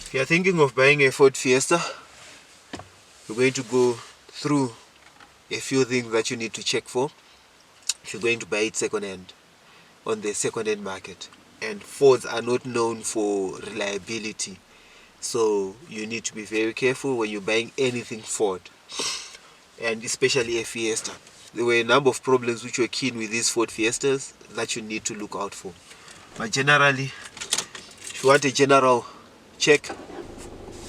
If you are thinking of buying a Ford Fiesta, we're going to go through a few things that you need to check for if you're going to buy it second-hand on the second-hand market. And Fords are not known for reliability, so you need to be very careful when you're buying anything Ford, and especially a Fiesta. There were a number of problems which were keen with these Ford Fiestas that you need to look out for. But generally, if you want a general check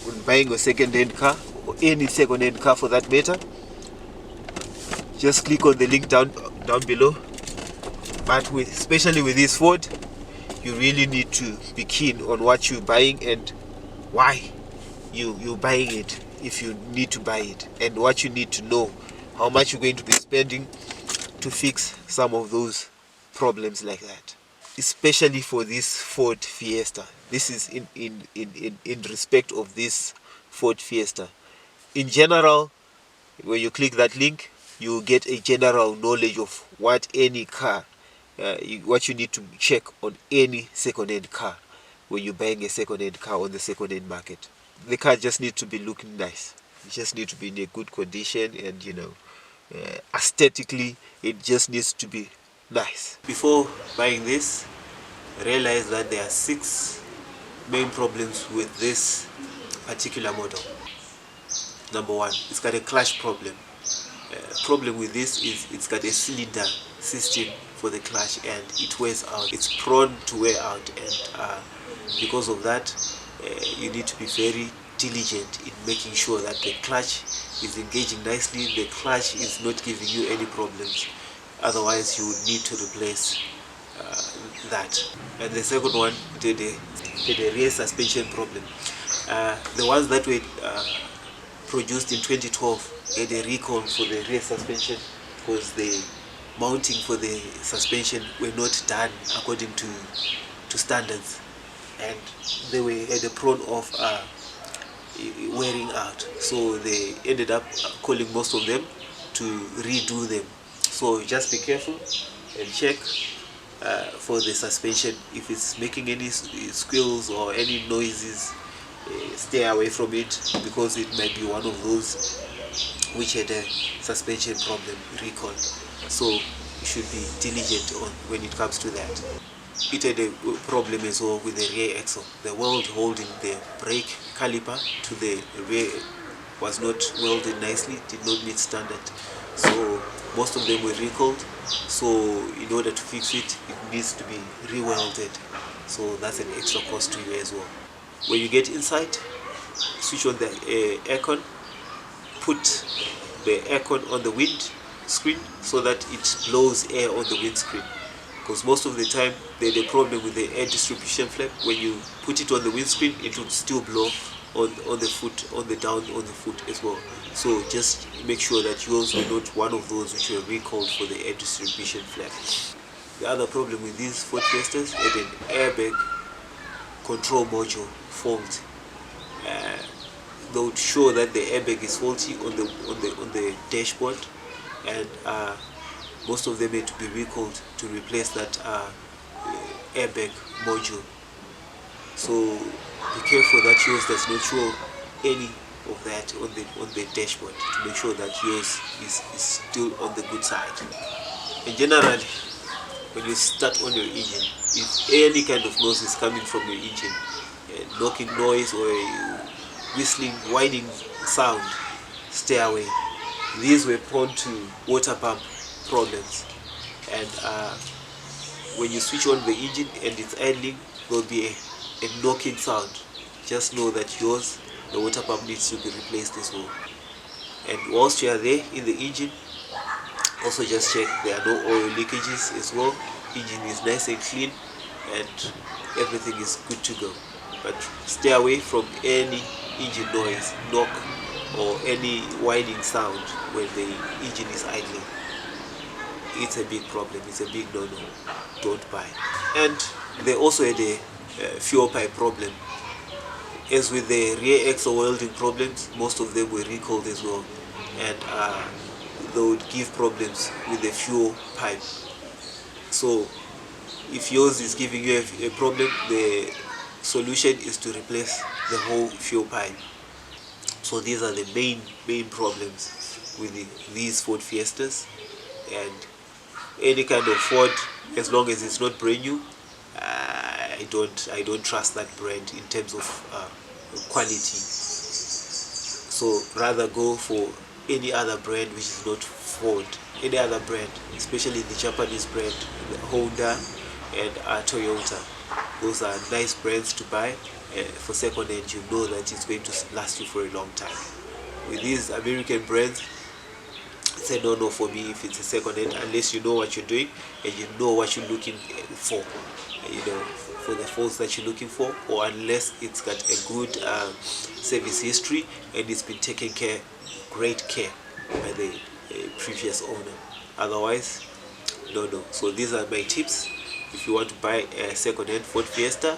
when buying a second-hand car, or any second-hand car for that matter, just click on the link down below. But especially with this Ford, you really need to be keen on what you're buying and why you're buying it, if you need to buy it, and what you need to know, how much you're going to be spending to fix some of those problems like that. Especially for this Ford Fiesta. This is in respect of this Ford Fiesta. In general, when you click that link, you get a general knowledge of what any car, what you need to check on any second-hand car when you're buying a second-hand car on the second-hand market. The car just needs to be looking nice. It just needs to be in a good condition, and aesthetically, it just needs to be nice. Before buying this, realize that there are 6 main problems with this particular model. Number 1, it's got a clutch problem. Problem with this is it's got a cylinder system for the clutch, and it wears out. It's prone to wear out, and because of that, you need to be very diligent in making sure that the clutch is engaging nicely, the clutch is not giving you any problems. Otherwise, you would need to replace that. And the second one, the rear suspension problem. The ones that were produced in 2012 had a recall for the rear suspension because the mounting for the suspension were not done according to standards, and they were at the prone of wearing out. So they ended up calling most of them to redo them. So just be careful and check for the suspension. If it's making any squeals or any noises, stay away from it, because it might be one of those which had a suspension problem recall. So you should be diligent on when it comes to that. It had a problem as well with the rear axle. The weld holding the brake caliper to the rear was not welded nicely, did not meet standard. So most of them were recalled. So in order to fix it, it needs to be re-welded. So that's an extra cost to you as well. When you get inside, switch on the aircon, put the aircon on the wind screen so that it blows air on the windscreen, because most of the time there's a problem with the air distribution flap. When you put it on the windscreen, it will still blow on the foot, on the foot as well. So just make sure that yours were not one of those which were recalled for the air distribution flap. The other problem with these Ford Fiestas had an airbag control module fault. They would show that the airbag is faulty on the dashboard, and most of them had to be recalled to replace that airbag module. So be careful that yours does not show any of that on the dashboard, to make sure that yours is still on the good side. And generally, when you start on your engine, if any kind of noise is coming from your engine, knocking noise or whistling, whining sound, stay away. These were prone to water pump problems, and when you switch on the engine and it's idling, there will be a knocking sound. Just know that yours, the water pump, needs to be replaced as well. And whilst you are there in the engine, also just check there are no oil leakages as well. Engine is nice and clean, and everything is good to go. But stay away from any engine noise, knock, or any whining sound when the engine is idling. It's a big problem, it's a big no-no. Don't buy. And they also had a fuel pipe problem. As with the rear axle welding problems, most of them were recalled as well, and they would give problems with the fuel pipe. So if yours is giving you a problem, the solution is to replace the whole fuel pipe. So these are the main problems with these Ford Fiestas. And any kind of Ford, as long as it's not brand new, I don't trust that brand in terms of quality. So rather go for any other brand which is not Ford, any other brand, especially the Japanese brand, the Honda and Toyota. Those are nice brands to buy for second hand. You know that it's going to last you for a long time. With these American brands, it's a no-no for me if it's a second hand, unless you know what you're doing and you know what you're looking for, for the faults that you're looking for, or unless it's got a good service history and it's been taken great care by the previous owner. Otherwise, no. So these are my tips. If you want to buy a second-hand Ford Fiesta,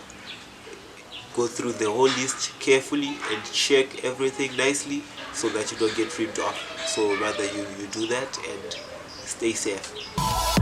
go through the whole list carefully and check everything nicely so that you don't get ripped off. So rather you do that and stay safe.